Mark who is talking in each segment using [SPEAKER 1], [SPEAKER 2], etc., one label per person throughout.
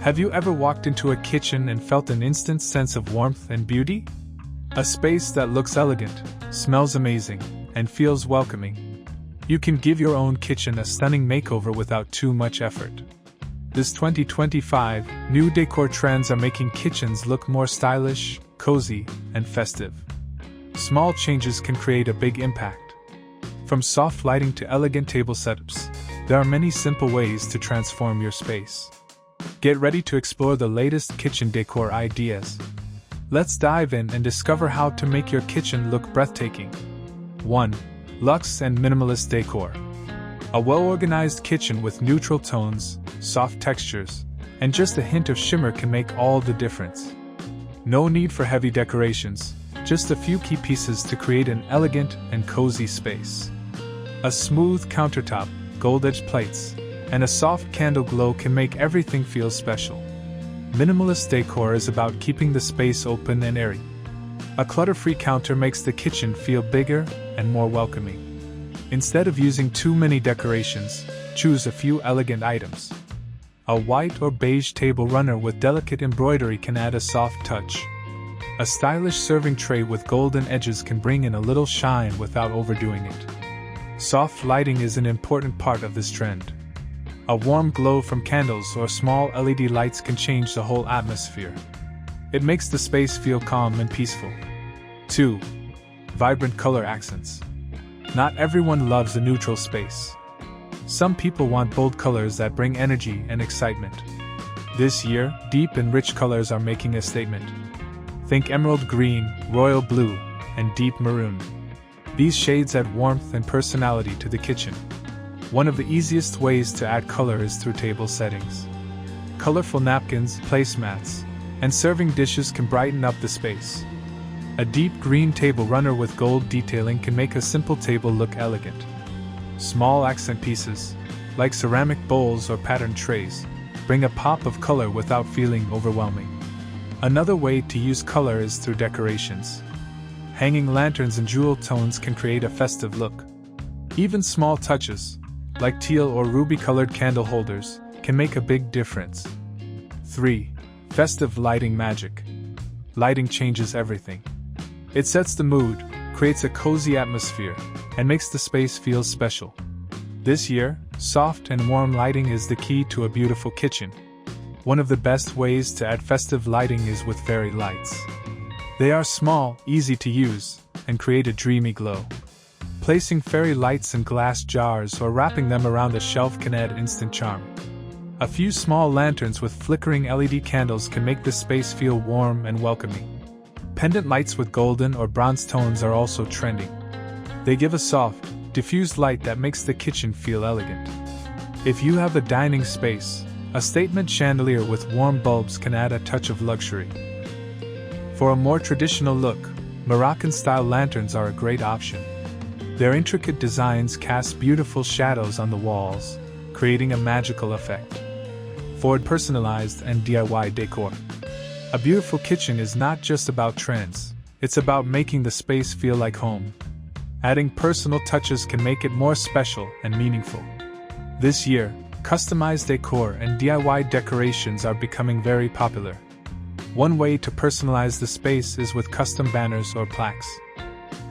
[SPEAKER 1] Have you ever walked into a kitchen and felt an instant sense of warmth and beauty? A space that looks elegant, smells amazing, and feels welcoming. You can give your own kitchen a stunning makeover without too much effort. This 2025, new decor trends are making kitchens look more stylish, cozy, and festive. Small changes can create a big impact. From soft lighting to elegant table setups, there are many simple ways to transform your space. Get ready to explore the latest kitchen decor ideas. Let's dive in and discover how to make your kitchen look breathtaking. 1. Luxe and minimalist decor. A well-organized kitchen with neutral tones, soft textures, and just a hint of shimmer can make all the difference. No need for heavy decorations, just a few key pieces to create an elegant and cozy space. A smooth countertop, gold-edged plates, and a soft candle glow can make everything feel special. Minimalist decor is about keeping the space open and airy. A clutter-free counter makes the kitchen feel bigger and more welcoming. Instead of using too many decorations, choose a few elegant items. A white or beige table runner with delicate embroidery can add a soft touch. A stylish serving tray with golden edges can bring in a little shine without overdoing it. Soft lighting is an important part of this trend. A warm glow from candles or small LED lights can change the whole atmosphere. It makes the space feel calm and peaceful. 2. Vibrant color accents. Not everyone loves a neutral space. Some people want bold colors that bring energy and excitement. This year, deep and rich colors are making a statement. Think emerald green, royal blue, and deep maroon. These shades add warmth and personality to the kitchen. One of the easiest ways to add color is through table settings. Colorful napkins, placemats, and serving dishes can brighten up the space. A deep green table runner with gold detailing can make a simple table look elegant. Small accent pieces, like ceramic bowls or patterned trays, bring a pop of color without feeling overwhelming. Another way to use color is through decorations. Hanging lanterns in jewel tones can create a festive look. Even small touches, like teal or ruby-colored candle holders, can make a big difference. 3. Festive lighting magic. Lighting changes everything. It sets the mood, creates a cozy atmosphere, and makes the space feel special. This year, soft and warm lighting is the key to a beautiful kitchen. One of the best ways to add festive lighting is with fairy lights. They are small, easy to use, and create a dreamy glow. Placing fairy lights in glass jars or wrapping them around a shelf can add instant charm. A few small lanterns with flickering LED candles can make the space feel warm and welcoming. Pendant lights with golden or bronze tones are also trending. They give a soft, diffused light that makes the kitchen feel elegant. If you have a dining space, a statement chandelier with warm bulbs can add a touch of luxury. For a more traditional look, Moroccan-style lanterns are a great option. Their intricate designs cast beautiful shadows on the walls, creating a magical effect. 4. Personalized and DIY decor. A beautiful kitchen is not just about trends, it's about making the space feel like home. Adding personal touches can make it more special and meaningful. This year, customized decor and DIY decorations are becoming very popular. One way to personalize the space is with custom banners or plaques.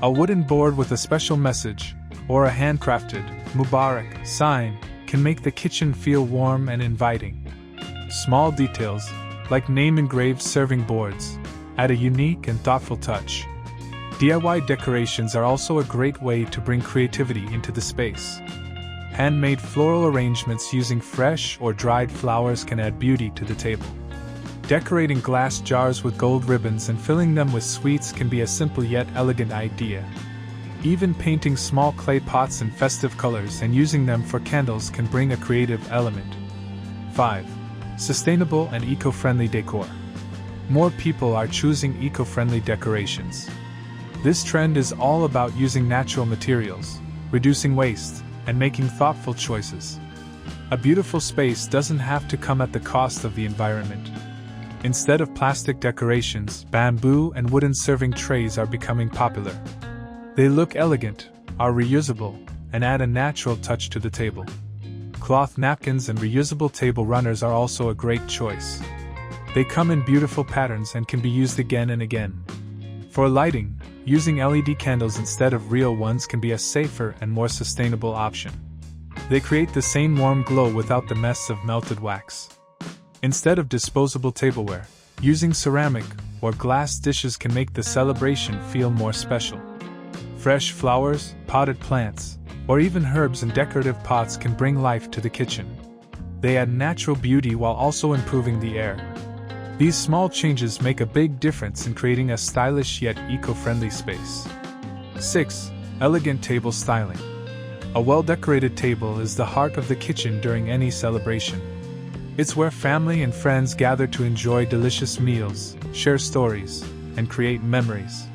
[SPEAKER 1] A wooden board with a special message, or a handcrafted, Mubarak sign, can make the kitchen feel warm and inviting. Small details, like name-engraved serving boards, add a unique and thoughtful touch. DIY decorations are also a great way to bring creativity into the space. Handmade floral arrangements using fresh or dried flowers can add beauty to the table. Decorating glass jars with gold ribbons and filling them with sweets can be a simple yet elegant idea. Even painting small clay pots in festive colors and using them for candles can bring a creative element. 5. Sustainable and eco-friendly decor. More people are choosing eco-friendly decorations. This trend is all about using natural materials, reducing waste, and making thoughtful choices. A beautiful space doesn't have to come at the cost of the environment. Instead of plastic decorations, bamboo and wooden serving trays are becoming popular. They look elegant, are reusable, and add a natural touch to the table. Cloth napkins and reusable table runners are also a great choice. They come in beautiful patterns and can be used again and again. For lighting, using LED candles instead of real ones can be a safer and more sustainable option. They create the same warm glow without the mess of melted wax. Instead of disposable tableware, using ceramic or glass dishes can make the celebration feel more special. Fresh flowers, potted plants, or even herbs in decorative pots can bring life to the kitchen. They add natural beauty while also improving the air. These small changes make a big difference in creating a stylish yet eco-friendly space. 6. Elegant table styling. A well-decorated table is the heart of the kitchen during any celebration. It's where family and friends gather to enjoy delicious meals, share stories, and create memories.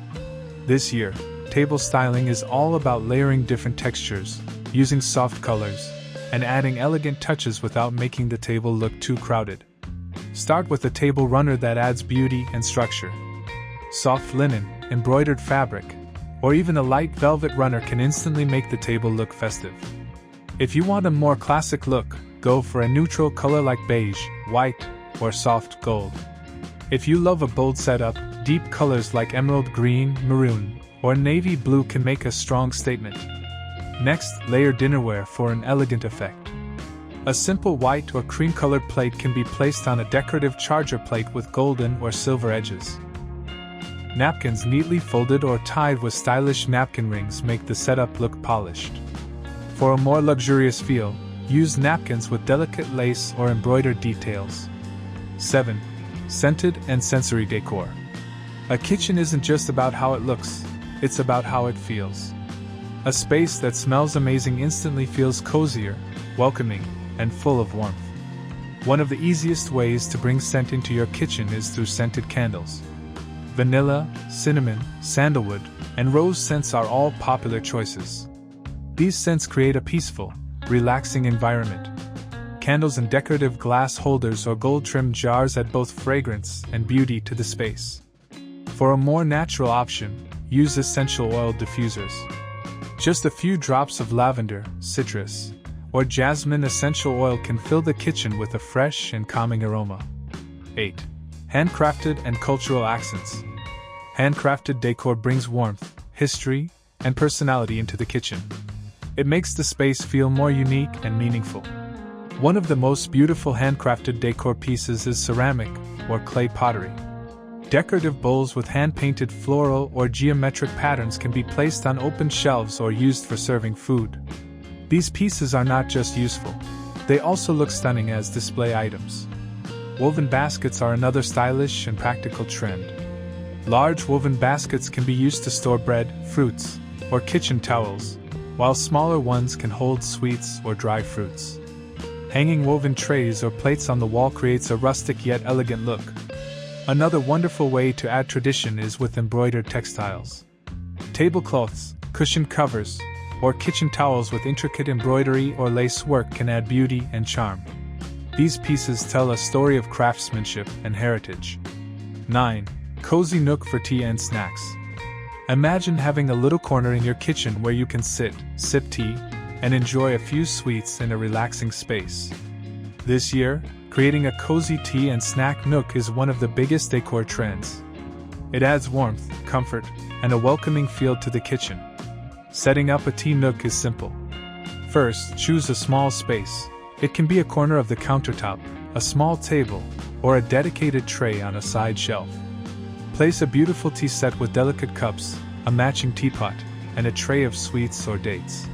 [SPEAKER 1] This year, table styling is all about layering different textures, using soft colors, and adding elegant touches without making the table look too crowded. Start with a table runner that adds beauty and structure. Soft linen, embroidered fabric, or even a light velvet runner can instantly make the table look festive. If you want a more classic look, go for a neutral color like beige, white, or soft gold. If you love a bold setup, deep colors like emerald green, maroon, or navy blue can make a strong statement. Next, layer dinnerware for an elegant effect. A simple white or cream-colored plate can be placed on a decorative charger plate with golden or silver edges. Napkins neatly folded or tied with stylish napkin rings make the setup look polished. For a more luxurious feel, use napkins with delicate lace or embroidered details. 7. Scented and sensory decor. A kitchen isn't just about how it looks, it's about how it feels. A space that smells amazing instantly feels cozier, welcoming, and full of warmth. One of the easiest ways to bring scent into your kitchen is through scented candles. Vanilla, cinnamon, sandalwood, and rose scents are all popular choices. These scents create a peaceful, relaxing environment. Candles in decorative glass holders or gold-trimmed jars add both fragrance and beauty to the space. For a more natural option, use essential oil diffusers. Just a few drops of lavender, citrus, or jasmine essential oil can fill the kitchen with a fresh and calming aroma. 8. Handcrafted and cultural accents. Handcrafted decor brings warmth, history, and personality into the kitchen. It makes the space feel more unique and meaningful. One of the most beautiful handcrafted decor pieces is ceramic or clay pottery. Decorative bowls with hand-painted floral or geometric patterns can be placed on open shelves or used for serving food. These pieces are not just useful, they also look stunning as display items. Woven baskets are another stylish and practical trend. Large woven baskets can be used to store bread, fruits, or kitchen towels, while smaller ones can hold sweets or dry fruits. Hanging woven trays or plates on the wall creates a rustic yet elegant look. Another wonderful way to add tradition is with embroidered textiles. Tablecloths, cushion covers, or kitchen towels with intricate embroidery or lace work can add beauty and charm. These pieces tell a story of craftsmanship and heritage. 9. Cozy nook for tea and snacks. Imagine having a little corner in your kitchen where you can sit, sip tea, and enjoy a few sweets in a relaxing space. This year, creating a cozy tea and snack nook is one of the biggest decor trends. It adds warmth, comfort, and a welcoming feel to the kitchen. Setting up a tea nook is simple. First, choose a small space. It can be a corner of the countertop, a small table, or a dedicated tray on a side shelf. Place a beautiful tea set with delicate cups, a matching teapot, and a tray of sweets or dates.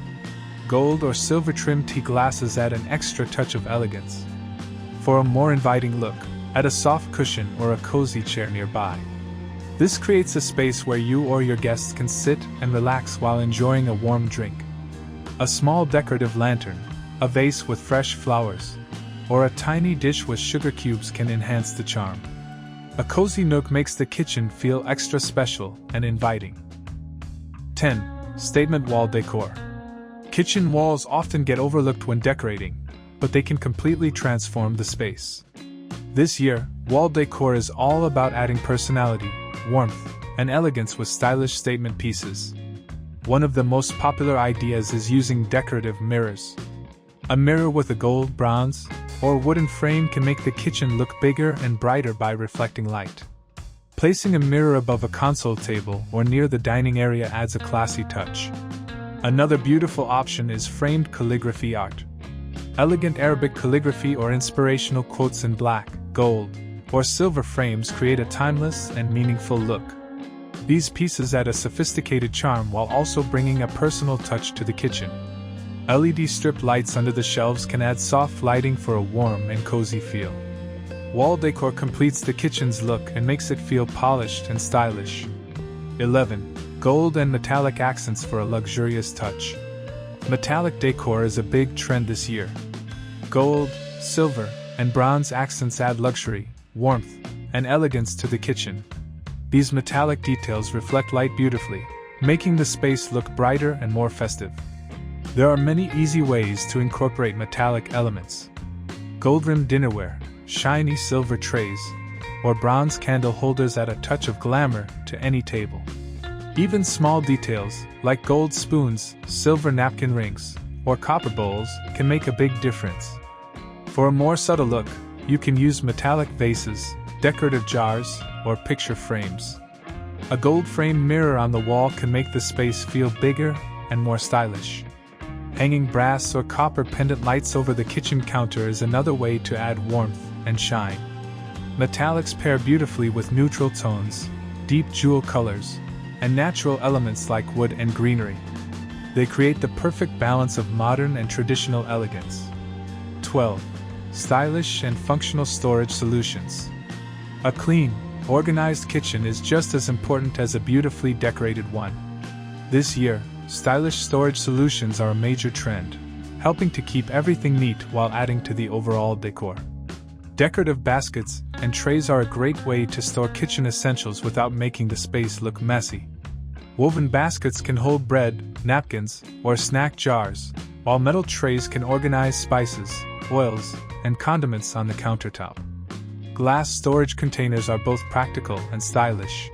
[SPEAKER 1] Gold or silver trimmed tea glasses add an extra touch of elegance. For a more inviting look, add a soft cushion or a cozy chair nearby. This creates a space where you or your guests can sit and relax while enjoying a warm drink. A small decorative lantern, a vase with fresh flowers, or a tiny dish with sugar cubes can enhance the charm. A cozy nook makes the kitchen feel extra special and inviting. 10. Statement wall decor. Kitchen walls often get overlooked when decorating, but they can completely transform the space. This year, wall decor is all about adding personality, warmth, and elegance with stylish statement pieces. One of the most popular ideas is using decorative mirrors. A mirror with a gold, bronze, or wooden frame can make the kitchen look bigger and brighter by reflecting light. Placing a mirror above a console table or near the dining area adds a classy touch. Another beautiful option is framed calligraphy art. Elegant Arabic calligraphy or inspirational quotes in black, gold, or silver frames create a timeless and meaningful look. These pieces add a sophisticated charm while also bringing a personal touch to the kitchen. LED strip lights under the shelves can add soft lighting for a warm and cozy feel. Wall decor completes the kitchen's look and makes it feel polished and stylish. 11. Gold and metallic accents for a luxurious touch. Metallic decor is a big trend this year. Gold, silver, and bronze accents add luxury, warmth, and elegance to the kitchen. These metallic details reflect light beautifully, making the space look brighter and more festive. There are many easy ways to incorporate metallic elements. Gold-rimmed dinnerware, shiny silver trays, or bronze candle holders add a touch of glamour to any table. Even small details, like gold spoons, silver napkin rings, or copper bowls, can make a big difference. For a more subtle look, you can use metallic vases, decorative jars, or picture frames. A gold-framed mirror on the wall can make the space feel bigger and more stylish. Hanging brass or copper pendant lights over the kitchen counter is another way to add warmth and shine. Metallics pair beautifully with neutral tones, deep jewel colors, and natural elements like wood and greenery. They create the perfect balance of modern and traditional elegance. 12. Stylish and functional storage solutions. A clean, organized kitchen is just as important as a beautifully decorated one. This year, stylish storage solutions are a major trend, helping to keep everything neat while adding to the overall decor. Decorative baskets and trays are a great way to store kitchen essentials without making the space look messy. Woven baskets can hold bread, napkins, or snack jars, while metal trays can organize spices, oils, and condiments on the countertop. Glass storage containers are both practical and stylish.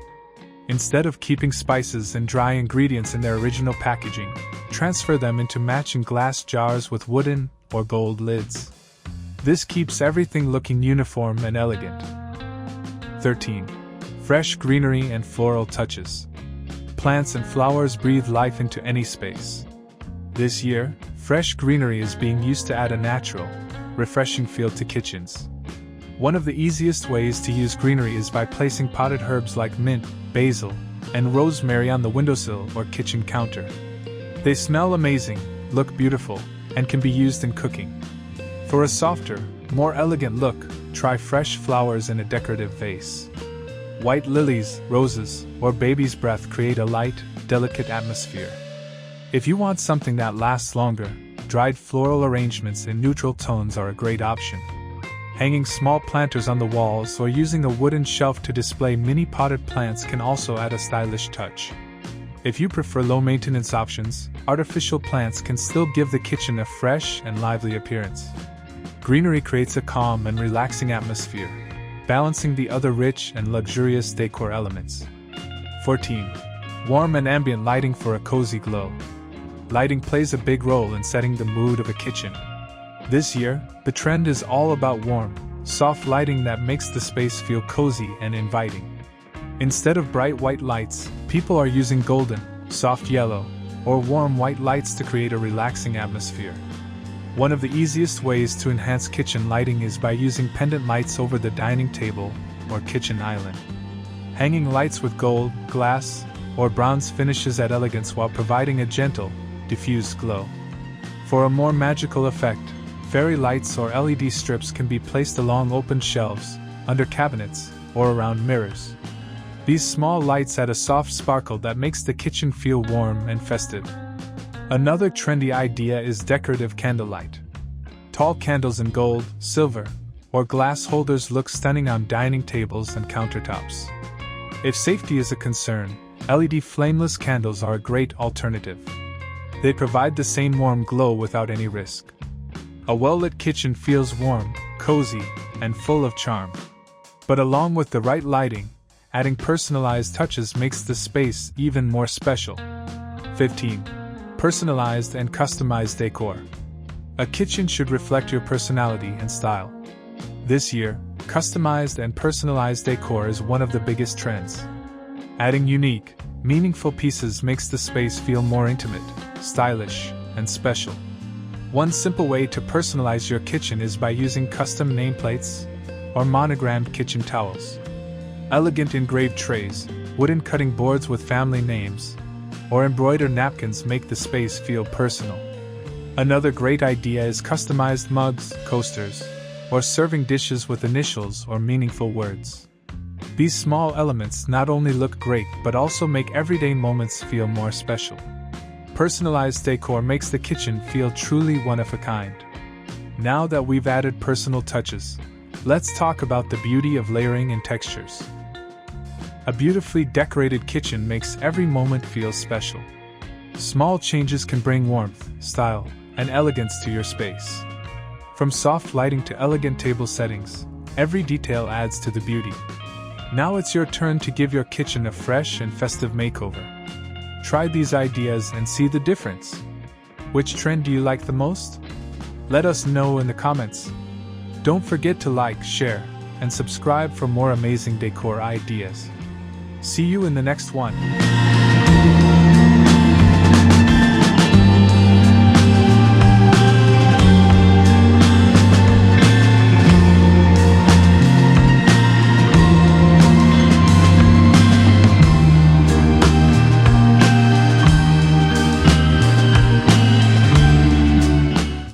[SPEAKER 1] Instead of keeping spices and dry ingredients in their original packaging, transfer them into matching glass jars with wooden or gold lids. This keeps everything looking uniform and elegant. 13. Fresh greenery and floral touches. Plants and flowers breathe life into any space. This year, fresh greenery is being used to add a natural, refreshing feel to kitchens. One of the easiest ways to use greenery is by placing potted herbs like mint, basil, and rosemary on the windowsill or kitchen counter. They smell amazing, look beautiful, and can be used in cooking. For a softer, more elegant look, try fresh flowers in a decorative vase. White lilies, roses, or baby's breath create a light, delicate atmosphere. If you want something that lasts longer, dried floral arrangements in neutral tones are a great option. Hanging small planters on the walls or using a wooden shelf to display mini potted plants can also add a stylish touch. If you prefer low-maintenance options, artificial plants can still give the kitchen a fresh and lively appearance. Greenery creates a calm and relaxing atmosphere, balancing the other rich and luxurious decor elements. 14. Warm and ambient lighting for a cozy glow. Lighting plays a big role in setting the mood of a kitchen. This year, the trend is all about warm, soft lighting that makes the space feel cozy and inviting. Instead of bright white lights, people are using golden, soft yellow, or warm white lights to create a relaxing atmosphere. One of the easiest ways to enhance kitchen lighting is by using pendant lights over the dining table or kitchen island. Hanging lights with gold, glass, or bronze finishes add elegance while providing a gentle, diffused glow. For a more magical effect, fairy lights or LED strips can be placed along open shelves, under cabinets, or around mirrors. These small lights add a soft sparkle that makes the kitchen feel warm and festive. Another trendy idea is decorative candlelight. Tall candles in gold, silver, or glass holders look stunning on dining tables and countertops. If safety is a concern, LED flameless candles are a great alternative. They provide the same warm glow without any risk. A well-lit kitchen feels warm, cozy, and full of charm. But along with the right lighting, adding personalized touches makes the space even more special. 15. Personalized and customized decor. A kitchen should reflect your personality and style. This year, customized and personalized decor is one of the biggest trends. Adding unique, meaningful pieces makes the space feel more intimate, stylish, and special. One simple way to personalize your kitchen is by using custom nameplates or monogrammed kitchen towels. Elegant engraved trays, wooden cutting boards with family names, or embroidered napkins make the space feel personal. Another great idea is customized mugs, coasters, or serving dishes with initials or meaningful words. These small elements not only look great but also make everyday moments feel more special. Personalized decor makes the kitchen feel truly one of a kind. Now that we've added personal touches, let's talk about the beauty of layering and textures. A beautifully decorated kitchen makes every moment feel special. Small changes can bring warmth, style, and elegance to your space. From soft lighting to elegant table settings, every detail adds to the beauty. Now it's your turn to give your kitchen a fresh and festive makeover. Try these ideas and see the difference. Which trend do you like the most? Let us know in the comments. Don't forget to like, share, and subscribe for more amazing decor ideas. See you in the next one.